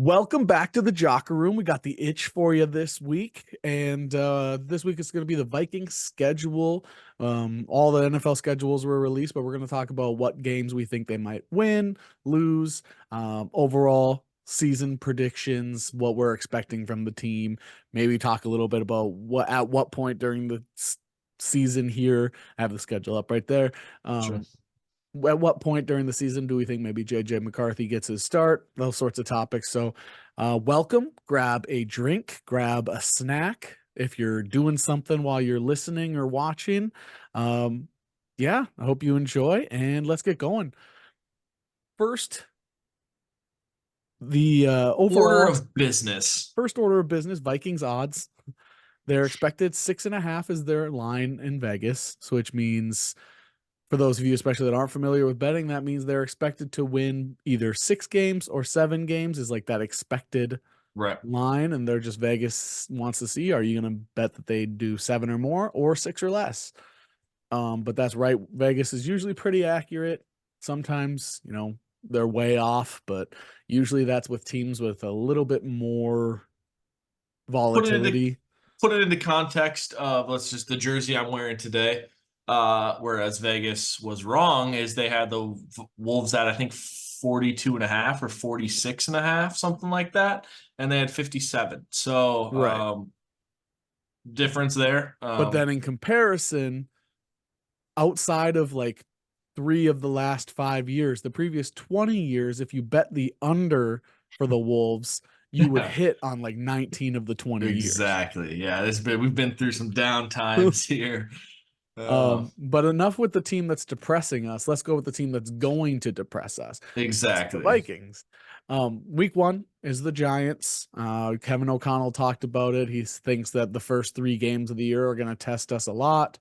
Welcome back to the Jocker Room. We got the itch for you this week, and this week it's going to be the Vikings schedule. All the NFL schedules were released, but we're going to talk about what games we think they might win, lose, overall season predictions, what we're expecting from the team. Maybe talk a little bit about what point during the season here. I have the schedule up right there. Sure. At what point during the season do we think maybe JJ McCarthy gets his start? Those sorts of topics. So, welcome. Grab a drink, grab a snack if you're doing something while you're listening or watching. Yeah, I hope you enjoy, and let's get going. First, the Order overall of business. first order of business: Vikings odds. They're expected 6.5 is their line in Vegas, so which means, for those of you especially that aren't familiar with betting, that means they're expected to win either 6 games or 7 games is like that expected Right. line. And they're just Vegas wants to see, are you going to bet that they do 7 or more or 6 or less? But that's right. Vegas is usually pretty accurate. Sometimes, they're way off, but usually that's with teams with a little bit more Put it into volatility. put it into context of let's just the jersey I'm wearing today. Whereas Vegas was wrong, is they had the Wolves at I think 42 and a half or 46 and a half, something like that, and they had 57. So Right. difference there. But then in comparison, outside of like 3 of the last 5 years, the previous 20 years, if you bet the under for the Wolves, you would Yeah, hit on like 19 of the 20 years. exactly. Yeah, we've been through some down times here. Uh, But enough with the team that's depressing us. Let's go with the team that's going to depress us. That's the exactly. Vikings. Week 1 is the Giants. Kevin O'Connell talked about it. He thinks that the first 3 games of the year are going to test us a lot.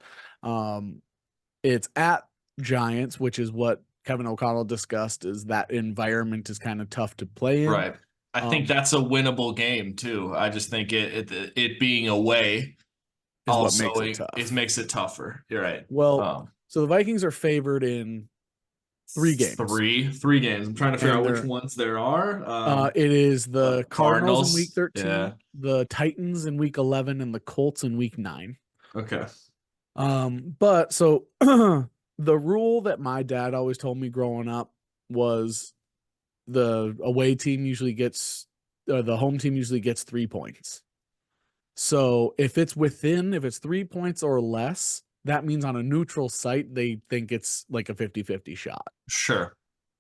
It's at Giants, which is what Kevin O'Connell discussed, is that environment is kind of tough to play in. Right. I think Um, that's a winnable game too. I just think it being away is what also makes it it tough. makes it tougher. You're right. Well, Um, so the Vikings are favored in 3 games, three games. I'm trying to figure and out which they're ones there are. it is the Cardinals in week Cardinals. 13, Yeah. the Titans in week 11, and the Colts in week 9. Okay. But so the rule that my dad always told me growing up was the away team usually gets, or the home team usually gets 3 points. So if it's 3 points or less, that means on a neutral site, they think it's like a 50-50 shot. Sure.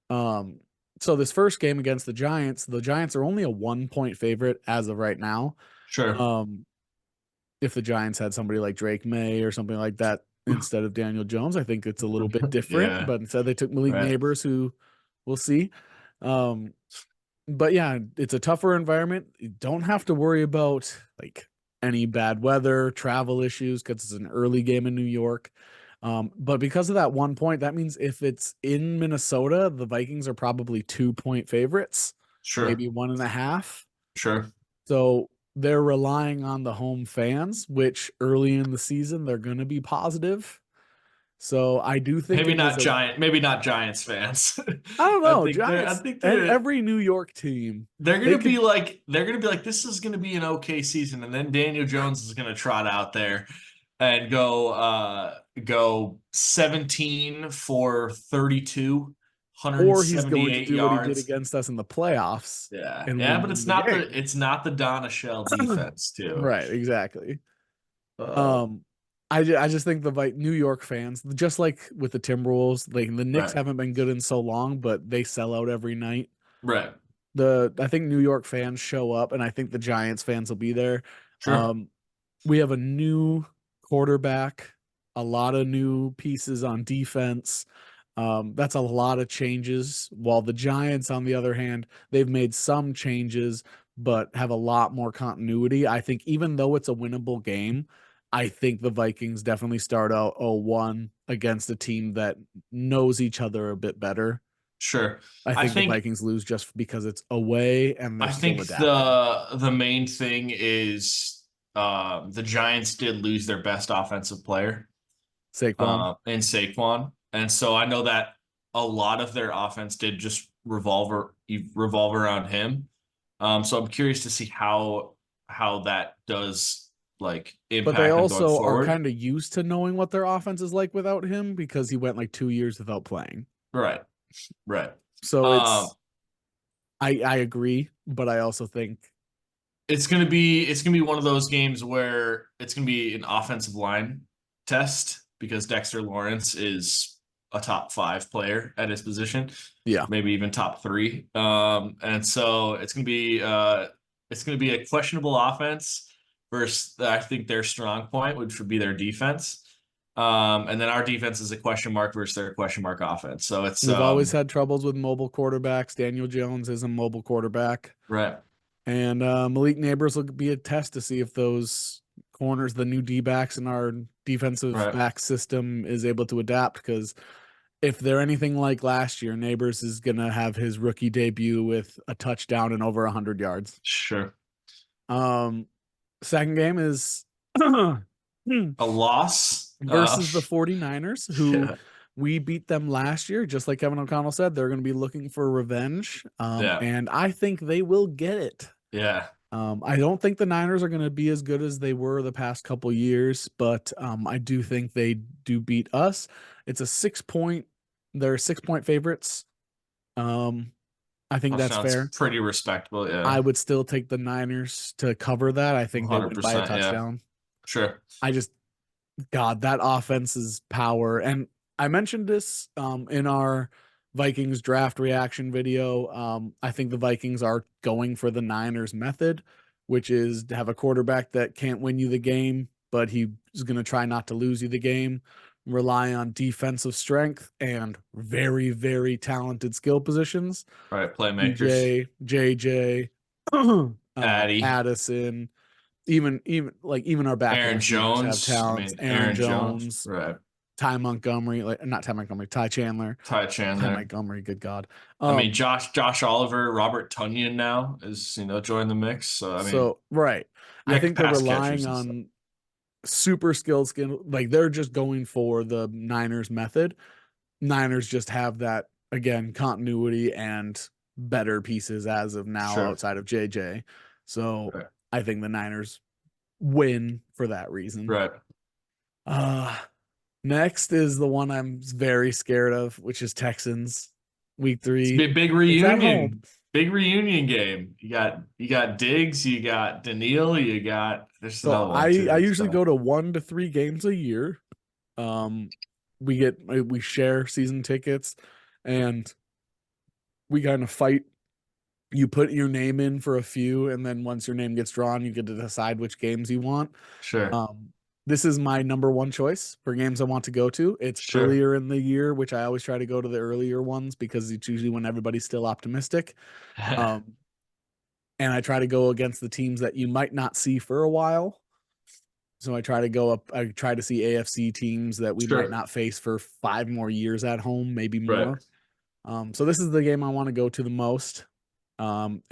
Um, so this first game against the Giants are only a 1 point favorite as of right now. Sure. Um, if the Giants had somebody like Drake May or something like that instead of Daniel Jones, I think it's a little bit different. Yeah. But instead, they took Malik Right. Neighbors, who we'll see. Um, but yeah, it's a tougher environment. You don't have to worry about like any bad weather, travel issues, because it's an early game in New York. But because of that 1 point, that means if it's in Minnesota, the Vikings are probably 2 point favorites, Sure. maybe 1.5. Sure. So they're relying on the home fans, which early in the season they're going to be positive. So I do think it was Maybe not Giants fans. I don't know, I Giants think and they're every New York team, they could they're gonna be like, this is gonna be an okay season, and then Daniel Jones is gonna trot out there and go 17 for 32, or he's going to 178 do what he did yards. against us in the playoffs Yeah, and yeah, win but them the game. it's not the Donna Shell defense too. Right, exactly. Uh, Um, I just think the New York fans, just like with the Timberwolves, like the Knicks right, haven't been good in so long, but they sell out every night. right, I think New York fans show up, and I think the Giants fans will be there. sure, Um, we have a new quarterback, a lot of new pieces on defense. That's a lot of changes. While the Giants, on the other hand, they've made some changes, but have a lot more continuity. I think even though it's a winnable game, I think the Vikings definitely start out 0-1 against a team that knows each other a bit better. sure. I I think the think Vikings lose just because it's away and they're I still think adapting. the main thing is the Giants did lose their best offensive player Saquon. in Saquon, and so I know that a lot of their offense did just revolve around him. So I'm curious to see how that does like But they impact them going also are forward. kind of used to knowing what their offense is like without him because he went like 2 years without playing. Right, right. So Um, I agree, but I also think it's gonna be one of those games where it's gonna be an offensive line test because Dexter Lawrence is a top five player at his position, yeah, maybe even top three. And so it's gonna be a questionable offense versus I think their strong point, which would be their defense. And then our defense is a question mark versus their question mark offense. So it's we've always had troubles with mobile quarterbacks. Daniel Jones is a mobile quarterback. right, And Malik Neighbors will be a test to see if those corners, the new D backs in our defensive right, back system, is able to adapt. Because if they're anything like last year, Neighbors is going to have his rookie debut with a touchdown and over 100 yards. sure. Um, Second game is A loss. versus the 49ers, who Yeah, we beat them last year. Just like Kevin O'Connell said, they're going to be looking for revenge. yeah, And I think they will get it. yeah. I don't think the Niners are going to be as good as they were the past couple years, but I do think they do beat us. It's a 6 point. They're 6 point favorites. Um, I think that's Touchdown's fair. pretty respectable. I Yeah, would still take the Niners to cover that. I think they win by a 100%. Yeah, touchdown. sure. I just God, that offense's power. And I mentioned this in our Vikings draft reaction video. I think the Vikings are going for the Niners method, which is to have a quarterback that can't win you the game, but he's going to try not to lose you the game, rely on defensive strength and very, very talented skill positions. Right, playmakers. DJ, JJ, Addy, Addison, even our backup Aaron receivers have Jones. I talents. mean, Aaron Aaron Jones. Jones, Right. Ty Montgomery, like not Ty Montgomery, Ty Chandler, Ty Ty Chandler. Montgomery. Good God. I mean, Um. Josh Oliver, Robert Tunyon now is joined the mix. So I mean, So right, you I got think they're pass catchers relying and stuff. on super skilled skin. Like they're just going for the Niners method. Niners just have that again continuity and better pieces as of now Sure. outside of JJ. So Right. I think the Niners win for that reason. Right. Uh Next is the one I'm very scared of, which is Texans week It's a 3. big It's at home. reunion. Big reunion game. You got Diggs, you got Daniil, you got there's So another one I too. usually So go to 1 to 3 games a year. Um we share season tickets and we kind of fight. You put your name in for a few and then once your name gets drawn, you get to decide which games you want. sure. Um, this is my number one choice for games I want to go to. It's Sure. earlier in the year, which I always try to go to the earlier ones because it's usually when everybody's still optimistic. Um, and I try to go against the teams that you might not see for a while. So I try to go up, I try to see AFC teams that we might Sure. not face for 5 more years at home, maybe Right. more. So this is the game I want to go to the most. And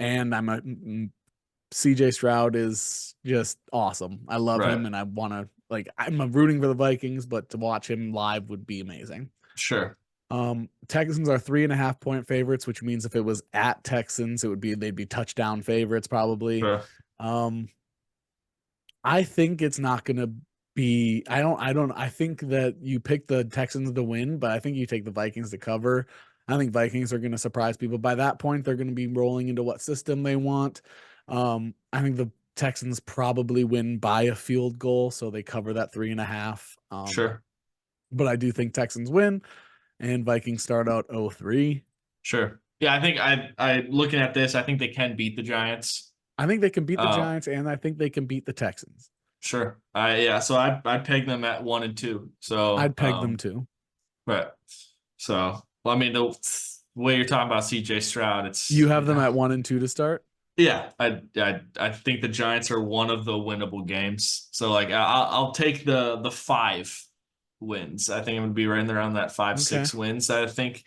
CJ Stroud is just awesome. I love him Right. and I want to I'm rooting for the Vikings, but to watch him live would be amazing. Sure. Texans are 3.5 point favorites, which means if it was at Texans, they'd be touchdown favorites probably. Sure. Um, I think it's not gonna be. I think that you pick the Texans to win, but I think you take the Vikings to cover. I think Vikings are gonna surprise people. By that point, they're gonna be rolling into what system they want. I think the Texans probably win by a field goal, so they cover that 3.5. Sure. But I do think Texans win and Vikings start out 0-3. Sure. Yeah, I think I looking at this, I think they can beat the Giants. I think they can beat the Uh, Giants and I think they can beat the Texans. sure. Yeah, so I peg them at 1 and 2. So I'd peg them too. right. So well, I mean the way you're talking about CJ Stroud, it's You have them at 1-2 to start. yeah, I think the Giants are one of the winnable games. So like I'll take the 5 wins. I think I'm gonna be right in around that five, Okay. 6 wins. I think,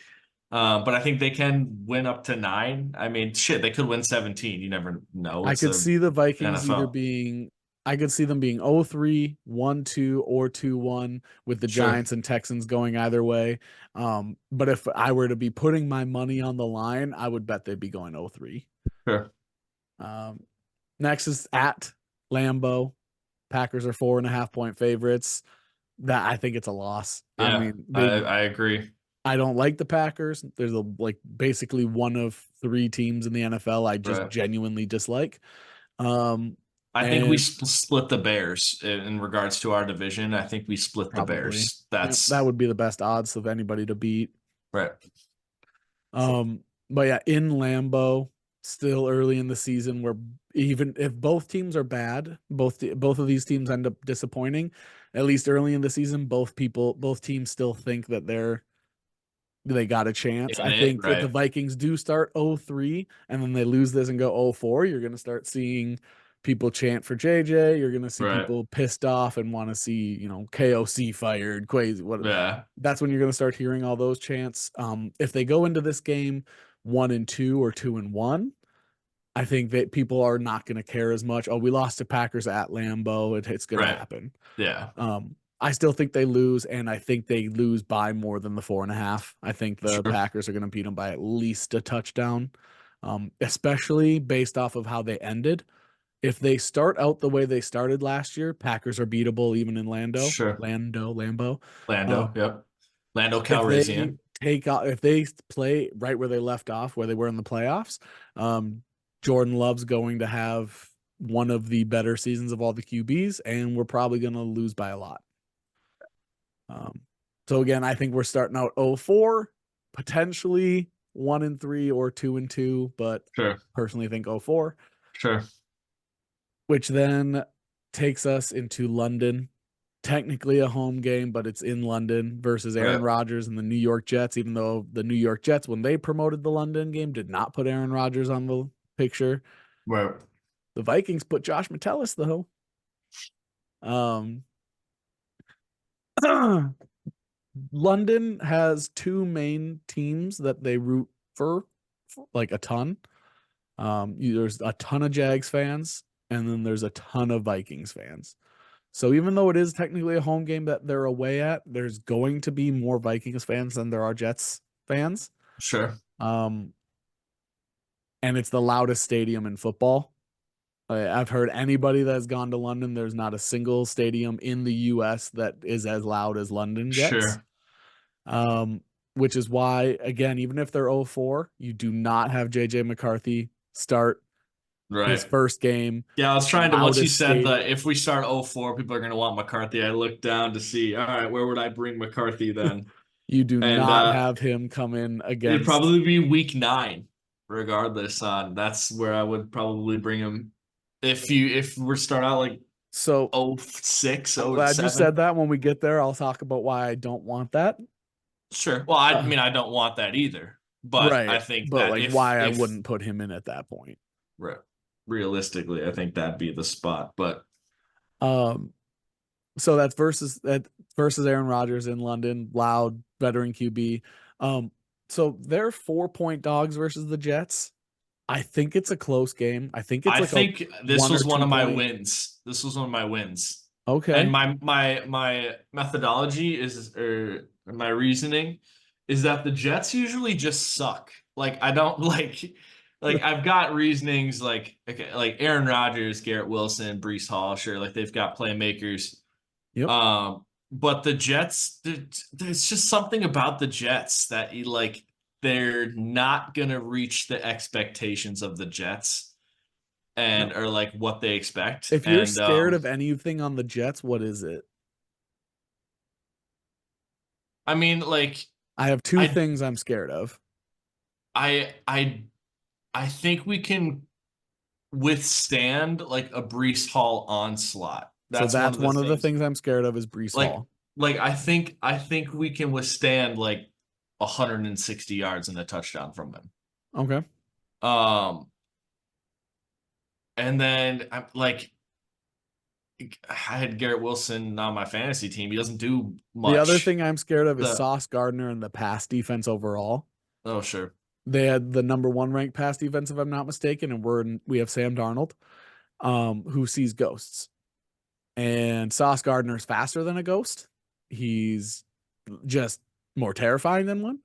but I think they can win up to 9. I mean, shit, they could win 17. You never know. I It's could a see the Vikings either NFL. being I could see them being 0-3, 1-2, or 2-1 with the Sure, Giants and Texans going either way. But if I were to be putting my money on the line, I would bet they'd be going 0-3. sure. Um, Next is at Lambeau. Packers are 4.5 point favorites. That I think it's a loss. I Yeah, mean, I agree. I don't like the Packers. There's like basically one of three teams in the NFL I just Right. genuinely dislike. Um, I think we and split the Bears in regards to our division. I think we split the probably, Bears. yeah, that That's would be the best odds of anybody to beat. right. But yeah, in Lambeau, still early in the season, where even if both teams are bad, both of these teams end up disappointing. At least early in the season, both teams still think that they got a chance. In I it, think if the right. Vikings do start 0-3 and then they lose this and go 0-4, you're going to start seeing people chant for JJ. You're going to see Right. people pissed off and want to see, KOC fired, crazy. What Yeah. That's when you're going to start hearing all those chants. If they go into this game 1-2 or 2-1, I think that people are not going to care as much. Oh, we lost to Packers at Lambeau. It's going to Right. happen. Yeah. I still think they lose, and I think they lose by more than the 4.5. I think the Sure. Packers are going to beat them by at least a touchdown, especially based off of how they ended. If they start out the way they started last year, Packers are beatable even in Sure. Lambeau. Lando. Um, Yep. Lando if they Calrissian. if they play right where they left off, where they were in the playoffs, um, Jordan Love's going to have one of the better seasons of all the QBs, and we're probably going to lose by a lot. Um, so again, I think we're starting out 0-4, potentially 1-3 or 2-2, but Sure. personally think 0-4, Sure. which then takes us into London. Technically a home game, but it's in London versus Aaron Right. Rodgers and the New York Jets, even though the New York Jets, when they promoted the London game, did not put Aaron Rodgers on the picture. Right. The Vikings put Josh Metellus, though. Um, London has two main teams that they root for like a ton. There's a ton of Jags fans, and then there's a ton of Vikings fans. So even though it is technically a home game that they're away at, there's going to be more Vikings fans than there are Jets fans. Sure. Um, and it's the loudest stadium in football. I've heard anybody that's gone to London, there's not a single stadium in the US that is as loud as London gets. Sure. Um, which is why, again, even if they're 0-4, you do not have JJ McCarthy start his Right. first game, Yeah, I was trying to, once you loudest said stadium. that if we start 0-4, people are going to want McCarthy. I looked down to see, all right, where would I bring McCarthy then? You do And not have him come in it'd against. probably be week 9, regardless. On That's where I would probably bring him if we start out like So 06, I'm oh glad you said seven. that. When we get there, I'll talk about why I don't want that. Sure. Well, I Uh, mean, I don't want that either, but I right. think But that like if why I if wouldn't put him in at that point. re- realistically, I think that'd be the spot. But Um, so that's versus Aaron Rodgers in London, loud veteran QB. Um, so they're 4 point dogs versus the Jets. I think it's a close game. I think it's I like a think this one or was one two of my point. wins. This was one of my wins. And Okay. my methodology is, or my reasoning is that the Jets usually just suck. Like I don't like I've got reasonings like, okay, like Aaron Rodgers, Garrett Wilson, Brees Hall, sure, like they've got playmakers. Yep. But the Jets, there's just something about the Jets that they're not gonna reach the expectations of the Jets and No. are like what they expect. If you're And scared of anything on the Jets, what is it? I mean, like I have two I things I'm scared of. I I I think we can withstand like a Brees Hall onslaught. So That's one that's of the one of the things. things I'm scared of is Brees Like Hall. I think we can withstand like 160 yards and a touchdown from him. Okay. Um, and then I'm like, I had Garrett Wilson on my fantasy team. He doesn't do The other much. thing I'm scared of is The Sauce Gardner and the pass defense overall. Oh, sure. They had the number one ranked pass defense, if I'm not mistaken, and we have Sam Darnold, who sees ghosts. And Sauce Gardner is faster than a ghost. He's just more terrifying than one.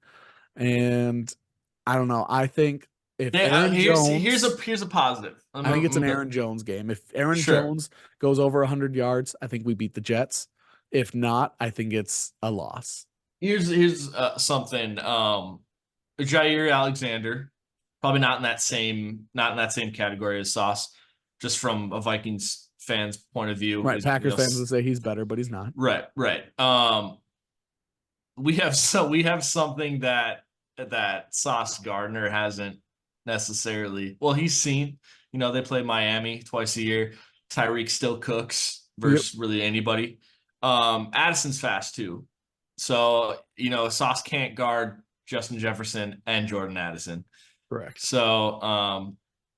And I don't know. I think if Yeah, Aaron Jones, here's a positive. I think it's an Gonna Aaron Jones game. If Aaron sure. Jones goes over 100 yards, I think we beat the Jets. If not, I think it's a loss. Here's something. Jair Alexander, probably not in that same category as Sauce, just from a Vikings fan's point of view. Right. Packers fans would say he's better, but he's not. Right. We have something that Sauce Gardner hasn't necessarily. Well, he's seen. They play Miami twice a year. Tyreek still cooks Yep. versus really anybody. Addison's fast too. So, Sauce can't guard Justin Jefferson and Jordan Addison. Correct. So,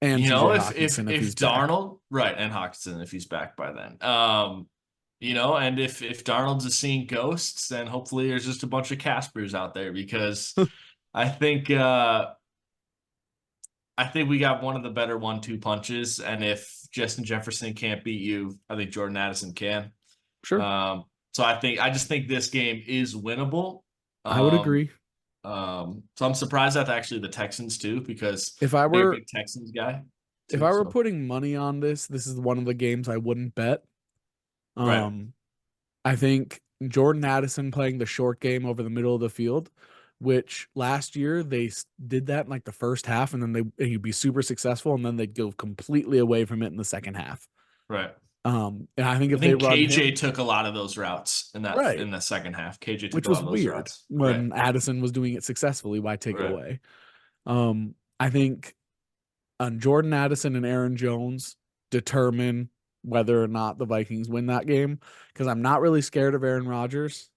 And TJ if Hawkinson if he's back. Darnold, right, and Hawkinson if he's back by then. And if Darnold's is seeing ghosts, then hopefully there's just a bunch of Caspers out there because I think we got one of the better 1-2 punches. And if Justin Jefferson can't beat you, I think Jordan Addison can. Sure. So I just think this game is winnable. I would agree. So I'm surprised at actually the Texans too, because If I they're a were big Texans guy. if Too, I were so. putting money on this is one of the games I wouldn't bet. Right. I think Jordan Addison playing the short game over the middle of the field, which last year they did that in like the first half, and then he'd be super successful, and then they'd go completely away from it in the second half. Right. And I think I if they think run KJ him, took a lot of those routes right, in the second half. KJ took which a lot was of those weird routes. Right. when Addison was doing it successfully, why take it Right. away? I think Jordan Addison and Aaron Jones determine whether or not the Vikings win that game, because I'm not really scared of Aaron Rodgers.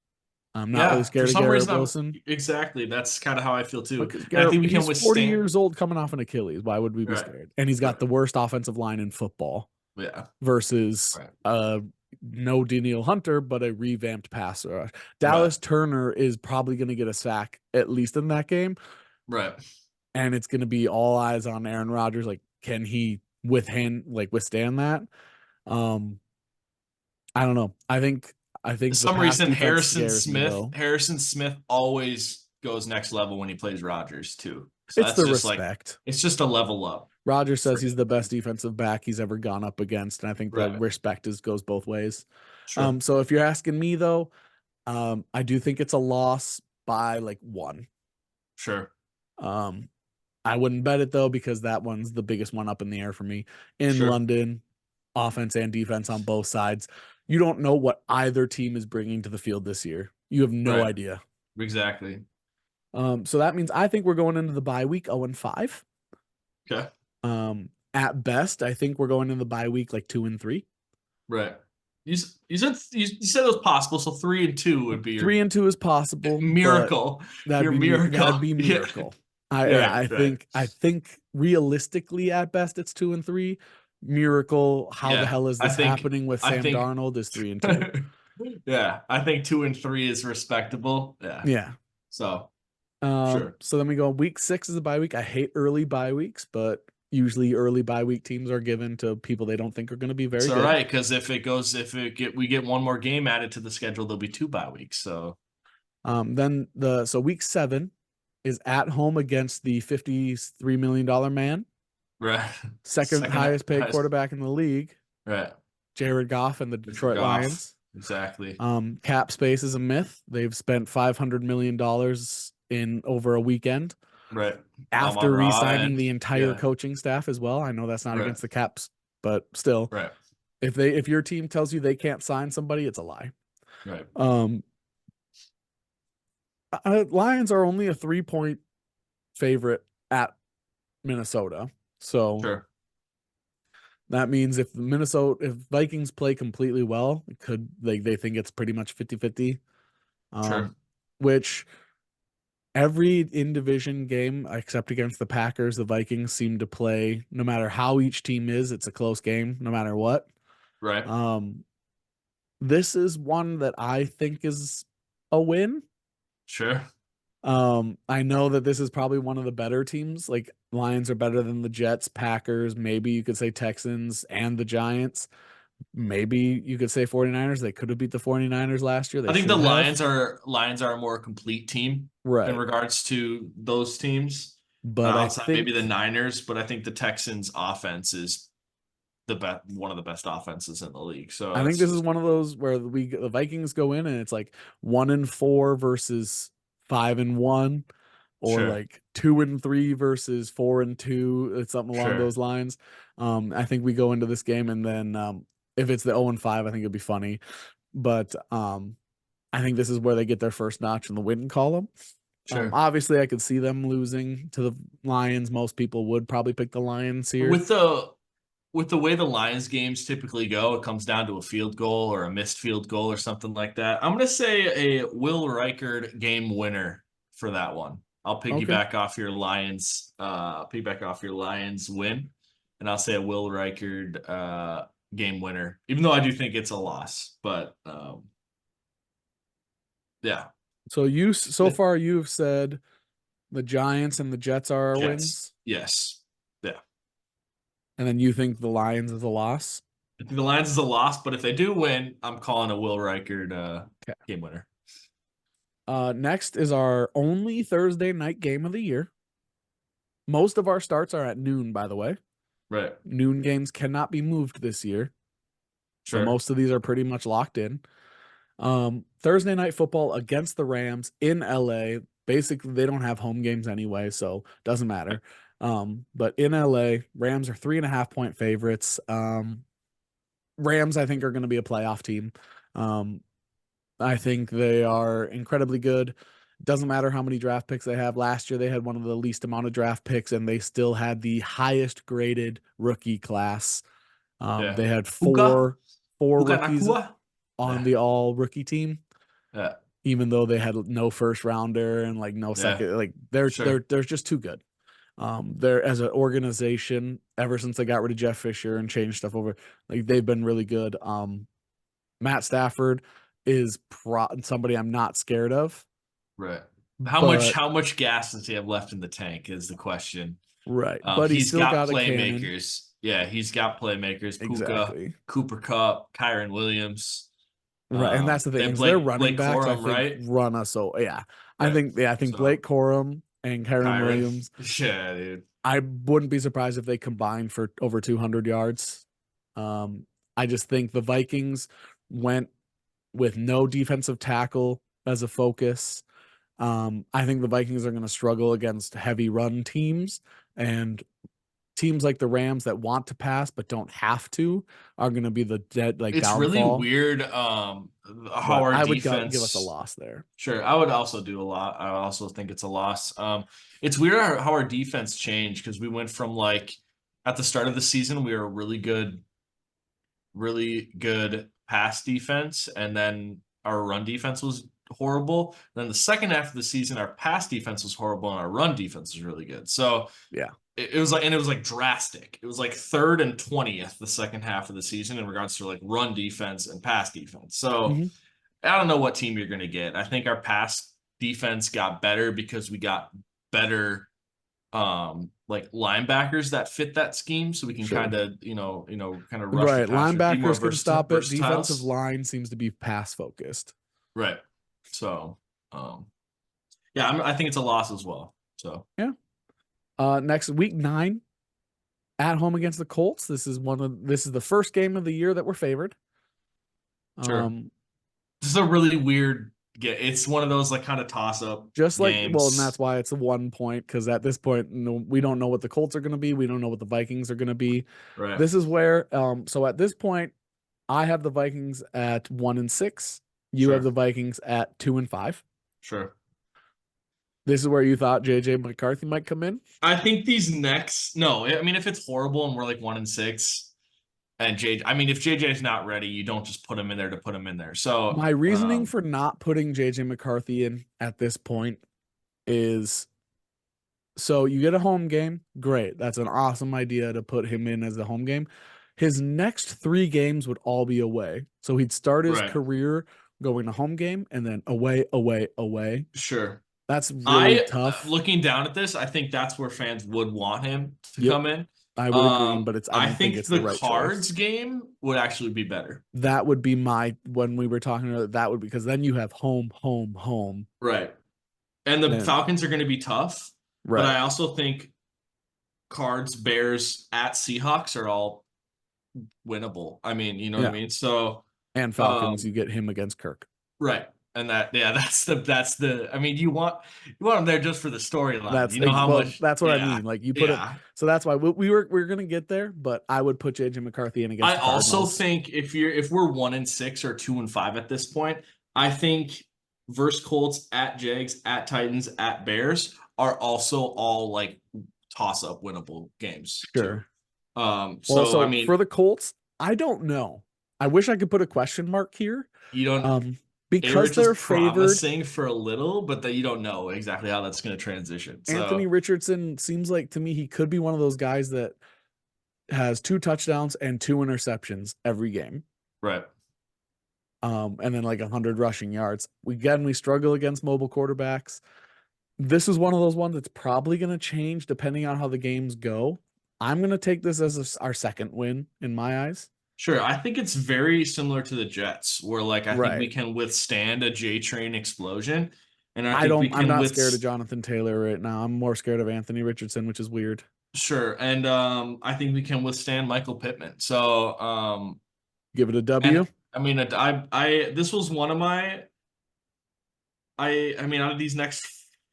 I'm not really Yeah. For scared of some Garrett reason, Wilson. exactly. That's kind of how I feel too. Because And I Garrett, think we can he's 40 withstand. years old coming off an Achilles. Why would we be Right. scared? And he's got the worst offensive line in football Yeah. versus Right. no Daniil Hunter, but a revamped passer rush. Dallas Turner is probably going to get a sack at least in that game. Right. And it's going to be all eyes on Aaron Rodgers. Like, can he withstand that? I don't know. I think For the some pass reason, defense scares me though. Harrison Smith always goes next level when he plays Rodgers too. So It's that's the just like respect. it's just a level up. Rodgers says For he's him. the best defensive back he's ever gone up against, and I think the Right. respect goes both ways. Sure. So if you're asking me though, I do think it's a loss by like 1. Sure. I wouldn't bet it though, because that one's the biggest one up in the air for me. In Sure. London, offense and defense on both sides. You don't know what either team is bringing to the field this year. You have no idea. Exactly. So that means I think we're going into the bye week 0-5. Okay. At best, I think we're going into the bye week like 2-3. Right. You said it was possible, so 3-2 would be your 3-2 is possible. miracle. That'd be miracle. I think realistically at best it's 2-3. Miracle, how the hell is this happening with Sam Darnold is 3-2. Yeah, I think 2-3 is respectable. Yeah. Yeah. So sure. So then we go week 6 is a bye week. I hate early bye weeks, but usually early bye week teams are given to people they don't think are going to be very good. All right, because we get one more game added to the schedule, there'll be 2 bye weeks. So so week 7 is at home against the $53 million man. Right. Second highest paid quarterback in the league. Right. Jared Goff and the Detroit Lions. Exactly. Cap space is a myth. They've spent $500 million in over a weekend. Right. After re-signing the entire coaching staff as well. I know that's not against the Caps, but still. Right. If your team tells you they can't sign somebody, it's a lie. Right. Lions are only a 3-point favorite at Minnesota. So sure. That means if Vikings play completely well, they think it's pretty much 50-50. Sure. Which every in-division game, except against the Packers, the Vikings seem to play, no matter how each team is, it's a close game, no matter what. Right. This is one that I think is a win. Sure. I know that this is probably one of the better teams. Like Lions are better than the Jets, Packers, maybe you could say Texans and the Giants. Maybe you could say 49ers. They could have beat the 49ers last year. I think the Lions are a more complete team in regards to those teams. but I outside maybe think the Niners, but I think the Texans offense is the best, one of the best offenses in the league. So I think it's this is just one of those where the Vikings go in and it's like 1-4 versus 5-1, or sure, like 2-3 versus 4-2. It's something along sure. those lines. I think we go into this game and then if it's the 0-5, I think it'd be funny. But I think this is where they get their first notch in the win column. Sure. Obviously, I could see them losing to the Lions. Most people would probably pick the Lions here. With the way the Lions games typically go, it comes down to a field goal or a missed field goal or something like that. I'm gonna say a Will Reichard game winner for that one. I'll Okay. piggyback off your Lions win, and I'll say a Will Reichard game winner, even though I do think it's a loss. But yeah, So far you've said the Giants and the Jets are our Jets. wins, Yes. Yeah. and then you think the Lions is a loss. I think the Lions is a loss, but if they do win, I'm calling a Will Reichard Okay. game winner. Next is our only Thursday night game of the year. Most of our starts are at noon, by the way. Right. Noon games cannot be moved this year. So Sure. most of these are pretty much locked in. Thursday night football against the Rams in LA. Basically, they don't have home games anyway, so doesn't matter. But in LA, Rams are 3.5-point favorites. Rams, I think, are going to be a playoff team. I think they are incredibly good. Doesn't matter how many draft picks they have. Last year, they had one of the least amount of draft picks, and they still had the highest graded rookie class. Yeah. They had Puka? four Puka rookies Nakua? on Yeah. the all rookie team, Yeah. even though they had no first rounder and like no Yeah. second. Like Sure. they're just too good. They're as an organization, ever since they got rid of Jeff Fisher and changed stuff over, like they've been really good. Matt Stafford is somebody I'm not scared of, Right. but How much gas does he have left in the tank is the question. right, but he's He's still got got a cannon. playmakers. Yeah, he's got playmakers. Puka, Exactly. Cooper Cup, Kyron Williams. Right, and that's the They thing have is their running Blake backs, I Corum, think, right? run us. So yeah, Yeah. I think Blake So Corum and Kyron Kyron. Williams. Yeah, dude. I wouldn't be surprised if they combined for over 200 yards. Um, I just think the Vikings went with no defensive tackle as a focus. I think the Vikings are going to struggle against heavy run teams, and teams like the Rams that want to pass but don't have to are going to be the dead like It's really downfall. weird how But our I would give us a defense. loss there. Sure, I would also do a lot. I also think it's a loss. It's weird how our defense changed because we went from like at the start of the season we were a really good pass defense, and then our run defense was horrible. Then the second half of the season, our pass defense was horrible and our run defense was really good. So Yeah. it was like, and it was like drastic. It was like third and 20th the second half of the season in regards to like run defense and pass defense. So Hmm. I don't know what team you're going to get. I think our pass defense got better because we got better like linebackers that fit that scheme, so we can Sure. kind of kind of rush the Right. passer, be more Linebackers can stop it. Defensive versatiles. line seems to be pass focused. Right. So yeah, I think it's a loss as well. So Yeah. Next week 9 at home against the Colts. This is the first game of the year that we're favored. sure, Um, this is a really weird get. It's one of those like kind of toss up just like well, and that's games. why it's a 1 point because at this point, we don't know what the Colts are going to be. We don't know what the Vikings are going to be. Right. This is where, so at this point, I have the Vikings at 1-6. You have the Sure. Vikings at 2-5. Sure. This is where you thought JJ McCarthy might come in. I think these next no, I mean if it's horrible and we're like 1-6 and I mean if JJ is not ready, you don't just put him in there to put him in there. So My reasoning for not putting JJ McCarthy in at this point is so you get a home game. Great. That's an awesome idea to put him in as a home game. His next 3 games would all be away. So he'd start his right. career going to home game and then away, away, away. Sure. That's really I tough. looking down at this, I think that's where fans would want him to Yep. come in. I would agree, but I I don't think think it's the the right choice. Cards game would actually be better. That would be when we were talking about that would because then you have home, home, home. Right. And the Then Falcons are going to be tough. But Right. I also think Cards, Bears, at Seahawks are all winnable. I mean, you know what I Yeah. mean? So, And Falcons, you um, get him against Kirk. right. And that, yeah, that's the, I mean, you want them there just for the storyline. That's You know how well, much, that's what I yeah, mean. Like you put it, yeah. so that's why we were gonna get there, but I would put JJ McCarthy in against I the also Cardinals. think if we're 1-6 or 2-5 at this point, I think versus Colts, at Jags, at Titans, at Bears are also all like toss up winnable games too. Sure. Well, So I so for mean, the Colts, I don't know. I wish I could put a question mark here. you don't. Um, because Rich they're is favored. promising for a little, but that you don't know exactly how that's going to transition. Anthony So Richardson seems like to me he could be one of those guys that has 2 touchdowns and 2 interceptions every game. right, And then like 100 rushing yards. We struggle against mobile quarterbacks. This is one of those ones that's probably going to change depending on how the games go. I'm going to take this as our second win in my eyes. sure. I think it's very similar to the Jets, where like I think we Right. can withstand a J train explosion, and I I think we don't. I'm can not with scared of Jonathan Taylor right now. I'm more scared of Anthony Richardson, which is weird. sure, and I think we can withstand Michael Pittman. So Give it a and W. I mean I this was one of my I mean out of these next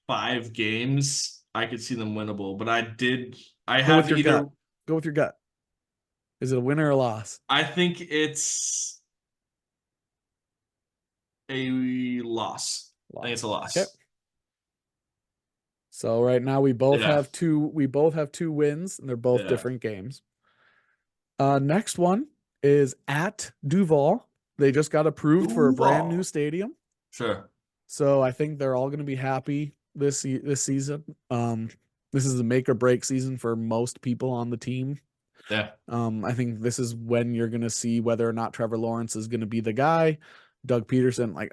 5 games, I could see them winnable, but I Go with have your either. gut. Go with your gut. Is it a win or a loss? I think it's a loss. I think it's Loss. a Okay. loss. So right now we both Yeah. have two. We both have 2 wins, and they're both Yeah. different games. Next one is at Duval. They just got approved for a brand new Duval. stadium, Sure. so I think they're all going to be happy this season. This is a make or break season for most people on the team. Yeah. I think this is when you're going to see whether or not Trevor Lawrence is going to be the guy. Doug Peterson, like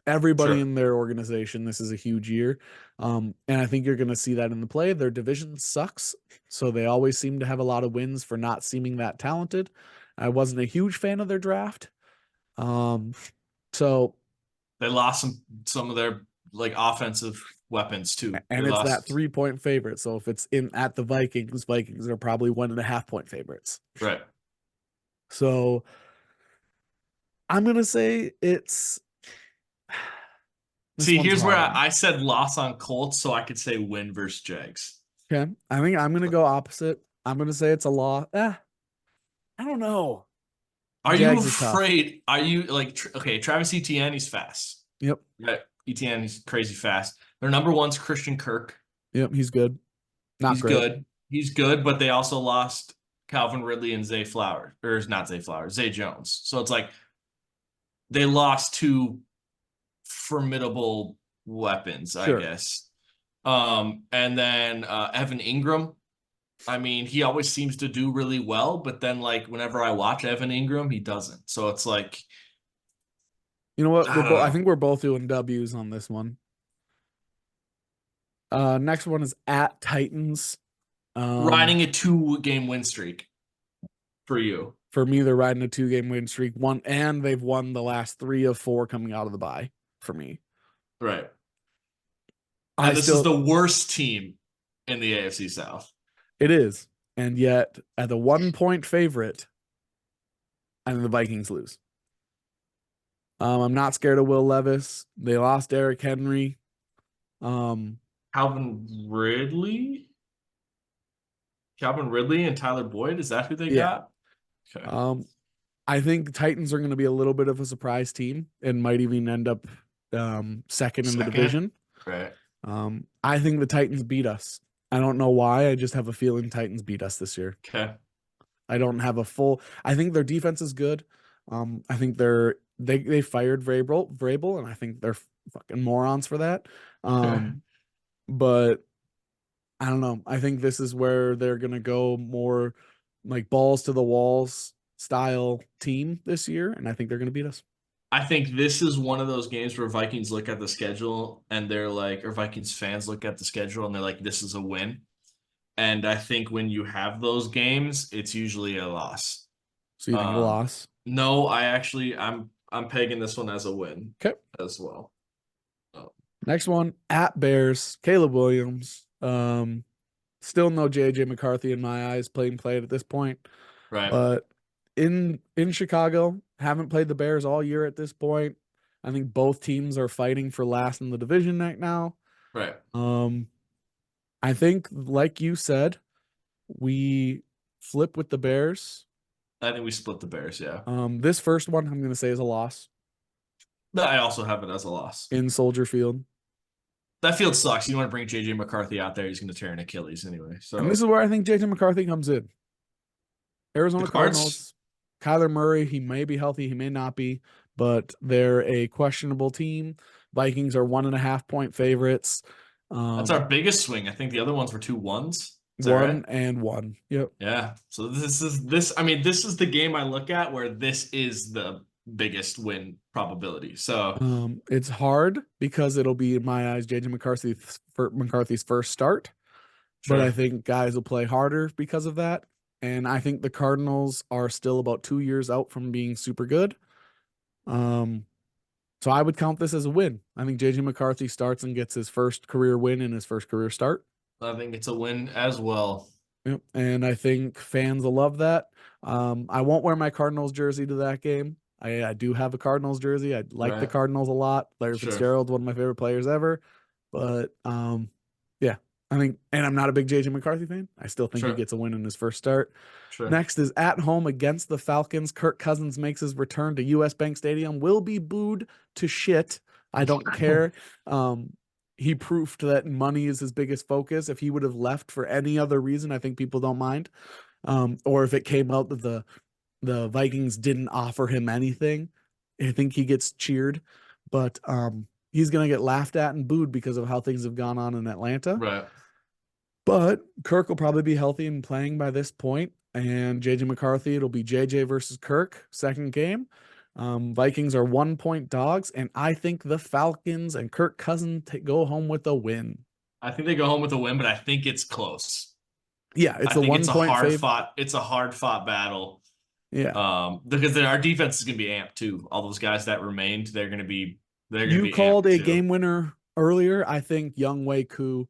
everybody Sure. in their organization, this is a huge year. And I think you're going to see that in the play. Their division sucks, so they always seem to have a lot of wins for not seeming that talented. I wasn't a huge fan of their draft. Um, so They lost some of their like offensive weapons too. They and it's that lost. 3 point favorite. So if it's in at the Vikings are probably 1.5 point favorites. Right. So I'm gonna say it's this See, one's here's where hard. I said loss on Colts, so I could say win versus Jags. Okay. I think I'm gonna go opposite. I'm gonna say it's a loss. I don't know. Are you Jags is tough. afraid? Are you like okay? Travis Etienne, he's fast. Yep. Right. Etienne, he's crazy fast. Their number one's Christian Kirk. Yep. He's good. Not He's great. good. He's good, but they also lost Calvin Ridley and Zay Flowers, or not Zay Flowers, Zay Jones. So it's like they lost two formidable weapons, I Sure. guess. And then Evan Ingram. I mean, he always seems to do really well, but then like whenever I watch Evan Ingram, he doesn't. So it's like You know what? I don't I know. think we're both doing W's on this one. Next one is at Titans. Um, Riding a 2 game win streak for you. for me, they're riding a 2 game win streak. And they've won the last 3 of 4 coming out of the bye for me. Right. I And this is still the worst team in the AFC South. It is. And yet at the 1 point favorite, and the Vikings lose. I'm not scared of Will Levis. They lost Derrick Henry. Um, Calvin Ridley? Calvin Ridley and Tyler Boyd? Is that who they yeah. got? Okay. I think the Titans are going to be a little bit of a surprise team and might even end up second in the Second? division. Right. I think the Titans beat us. I don't know why. I just have a feeling Titans beat us this year. Okay. I don't have a full. I think their defense is good. I think they fired Vrabel, and I think they're fucking morons for that. But I don't know. I think this is where they're gonna go more like balls to the walls style team this year, and I think they're gonna beat us. I think this is one of those games where Vikings look at the schedule and they're like, or Vikings fans look at the schedule and they're like, this is a win. And I think when you have those games, it's usually a loss. So you think a loss? No, I'm pegging this one as a win Okay. as well. Oh. Next one at Bears. Caleb Williams. Um, Still no JJ McCarthy in my eyes playing at this point. Right. But in Chicago, haven't played the Bears all year at this point. I think both teams are fighting for last in the division right now. Right. Um, I think, like you said, we flip with the Bears. I think we split the Bears. Yeah. This first one I'm going to say is a loss But I also have it as a loss. in Soldier Field. That field sucks. You want to bring JJ McCarthy out there, he's going to tear an Achilles anyway. And this So is where I think JJ McCarthy comes in. the Arizona Cards, Cardinals, Kyler Murray, he may be healthy, he may not be, but they're a questionable team. Vikings are 1.5 point favorites. that's our biggest swing. I think the other ones were 2-1s. Is that right? 1-1. Yep. Yeah. So this. I mean, this is the game I look at where this is the biggest win probability. So It's hard because it'll be, in my eyes, JJ McCarthy's first start. But I sure. think guys will play harder because of that. And I think the Cardinals are still about 2 years out from being super good. So I would count this as a win. I think JJ McCarthy starts and gets his first career win in his first career start. I think it's a win as well. Yep. And I think fans will love that. I won't wear my Cardinals jersey to that game. I do have a Cardinals jersey. I like the Right. Cardinals a lot. Larry Sure. Fitzgerald's one of my favorite players ever. But yeah, I think, and I'm not a big JJ McCarthy fan. I still think he Sure. gets a win in his first start. Sure. Next is at home against the Falcons. Kirk Cousins makes his return to US Bank Stadium. Will be booed to shit. I don't care. He proved that money is his biggest focus. If he would have left for any other reason, I think people don't mind. Or if it came out that the Vikings didn't offer him anything, I think he gets cheered. But he's gonna get laughed at and booed because of how things have gone on in Atlanta. Right. But Kirk will probably be healthy and playing by this point, and JJ McCarthy, it'll be JJ versus Kirk, second game. Vikings are 1 point dogs, and I think the Falcons and Kirk Cousins go home with a win. I think they go home with a win, but I think it's close. Yeah, it's I a think it's a 1 point hard fave. fought. It's a hard fought battle. Yeah. Because then our defense is going to be amped too. All those guys that remained, they're going to be. They're going to You be called amped a too. game winner earlier. I think Young Wei Koo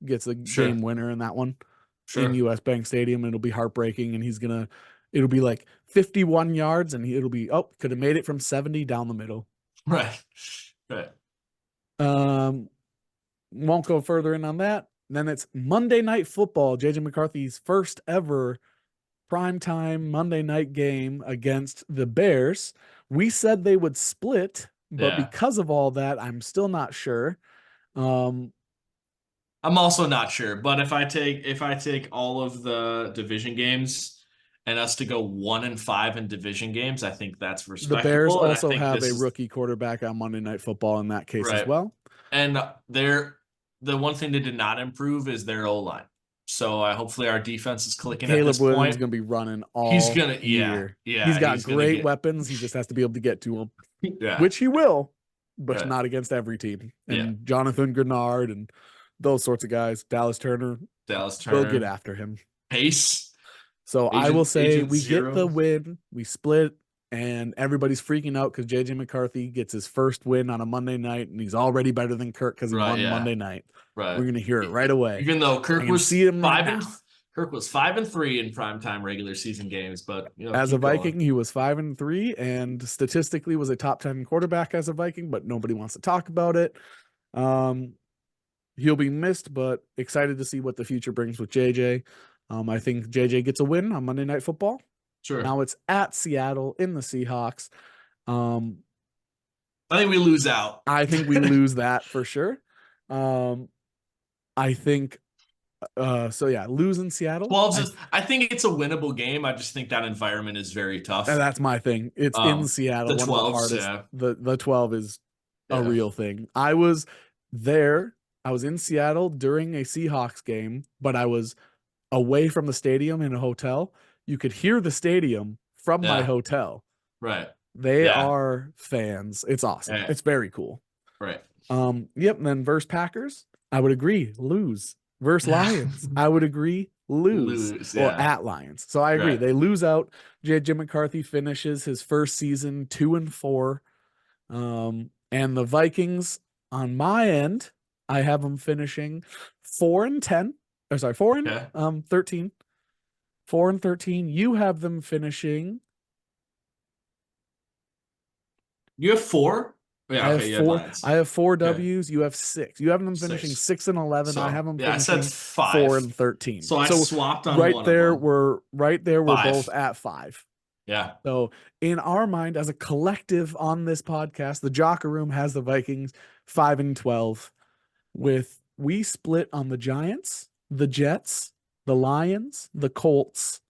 gets a Sure. game winner in that one Sure. in US Bank Stadium. It'll be heartbreaking, and it'll be like 51 yards, and it'll be, could have made it from 70 down the middle. Right. Right. Won't go further in on that. Then it's Monday Night Football, JJ McCarthy's first ever primetime Monday night game against the Bears. We said they would split, but Yeah. because of all that, I'm still not sure. I'm also not sure, but if I take all of the division games and us to go 1-5 in division games, I think that's The Bears respectable. And I also think have this a is rookie quarterback on Monday Night Football in that case as right. well. And the one thing they did not improve is their O-line. So hopefully our defense is clicking at this Caleb Williams is point. going to be running all He's gonna, year. yeah. He's got gonna great weapons. He just has to be able to get to them, yeah, which he will, but Right. not against every team. And Yeah. Jonathan Grenard and those sorts of guys, Dallas Turner, Dallas will Turner, get after him. Pace. So I will say Agent we Zero. get the win, we split, and everybody's freaking out because JJ McCarthy gets his first win on a Monday night, and he's already better than Kirk because he Right, won yeah. Monday night. Right. We're gonna hear it right away. Even though I Kirk can was see him right 5 and now. Kirk was 5-3 in primetime regular season games, but As a keep going. Viking, he was 5-3, and statistically was a top 10 quarterback as a Viking, but nobody wants to talk about it. He'll be missed, but excited to see what the future brings with JJ. I think JJ gets a win on Monday Night Football. Sure. Now it's at Seattle in the Seahawks. I think we lose out. I think we lose that for sure. I think losing Seattle. 12 I think it's a winnable game. I just think that environment is very tough. And that's my thing. It's in Seattle. The One of 12s, the hardest. yeah. The 12 is a Yeah. real thing. I was there. I was in Seattle during a Seahawks game, but I was away from the stadium in a hotel. You could hear the stadium from my Yeah. hotel. Right. They Yeah. are fans. It's awesome. Yeah. It's very cool. Right. Yep. And then versus Packers, I would agree, lose. Versus Lions, I would agree, lose. Or yeah. at Lions. So I agree. Right. They lose out. JJ McCarthy finishes his first season 2-4. And the Vikings, on my end, I have them finishing 4-10. Or sorry, 4 Okay. and 13. 4-13. You have them finishing. You have 4? I Yeah, have okay, you had four. Lions. I have 4 Okay. W's. You have 6. You have them finishing 6. 6-11. I have So them yeah, I said finishing 4 5. and 13. So I So swapped on right one of there, them. we're both 5. at 5. Yeah. So in our mind, as a collective on this podcast, the Jocker Room has the Vikings 5-12. With we split on the Giants, the Jets, the Lions, the Colts,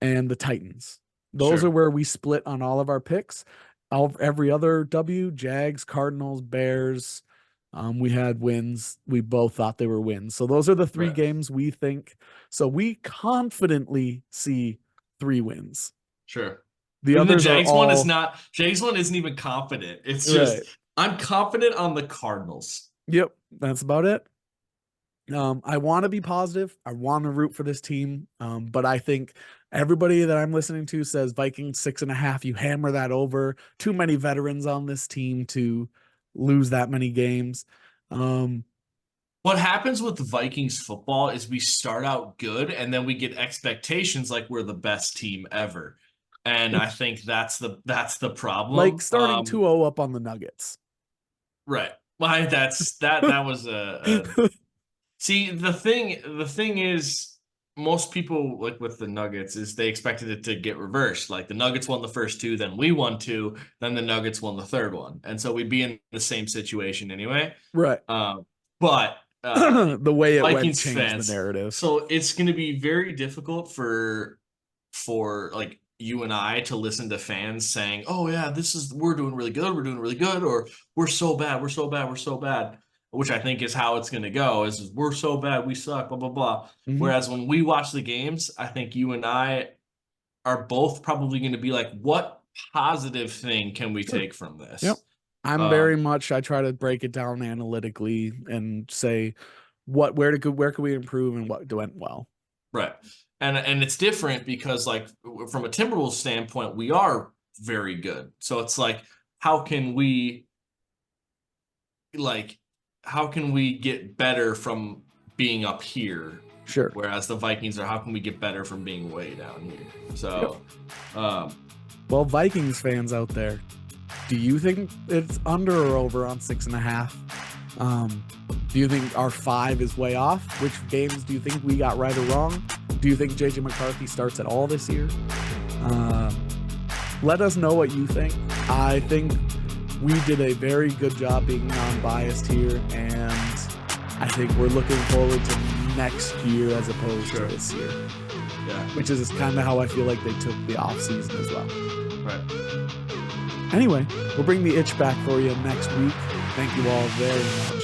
and the Titans. Those are Sure. where we split on all of our picks. Every other W, Jags, Cardinals, Bears, we had wins. We both thought they were wins. So those are the 3 Right. games we think. So we confidently see 3 wins. Sure. The Even the others are Jags one is all not Jags one isn't even confident. It's right. just I'm confident on the Cardinals. Yep, that's about it. I want to be positive. I want to root for this team. But I think everybody that I'm listening to says Vikings 6.5. You hammer that over. Too many veterans on this team to lose that many games. What happens with the Vikings football is we start out good and then we get expectations like we're the best team ever. And I think that's the Like problem. starting 2-0 up on the Nuggets. Right. Why that was a see the thing is most people like with the Nuggets is they expected it to get reversed. Like the Nuggets won the first 2, then we won 2, then the Nuggets won the third one. And so we'd be in the same situation anyway. Right. But The way it went Vikings changed the fans. narrative. So it's going to be very difficult for like you and I to listen to fans saying, "Oh yeah, we're doing really good, we're doing really good," or "We're so bad, we're so bad, we're so bad," which I think is how it's going to go. Is we're so bad, we suck, blah blah blah. Mhm. Whereas when we watch the games, I think you and I are both probably going to be like, "What positive thing can we Sure. take from Yep. this?" I'm very Um, much I try to break it down analytically and say where could we improve and what went well. Right. And it's different because like from a Timberwolves standpoint, we are very good. So it's like how can we like how can we get better from being up here? Sure. Whereas the Vikings are how can we get better from being way down here? Yep. So Well, Vikings fans out there, do you think it's under or over on 6.5? Do you think our 5 is way off? Which games do you think we got right or wrong? Do you think JJ McCarthy starts at all this year? Let us know what you think. I think we did a very good job being non-biased here, and I think we're looking forward to next year as opposed to this year. yeah. Which is kind of how I feel like they took the offseason as well. Right. Anyway, we'll bring the itch back for you next week. Thank you all very much.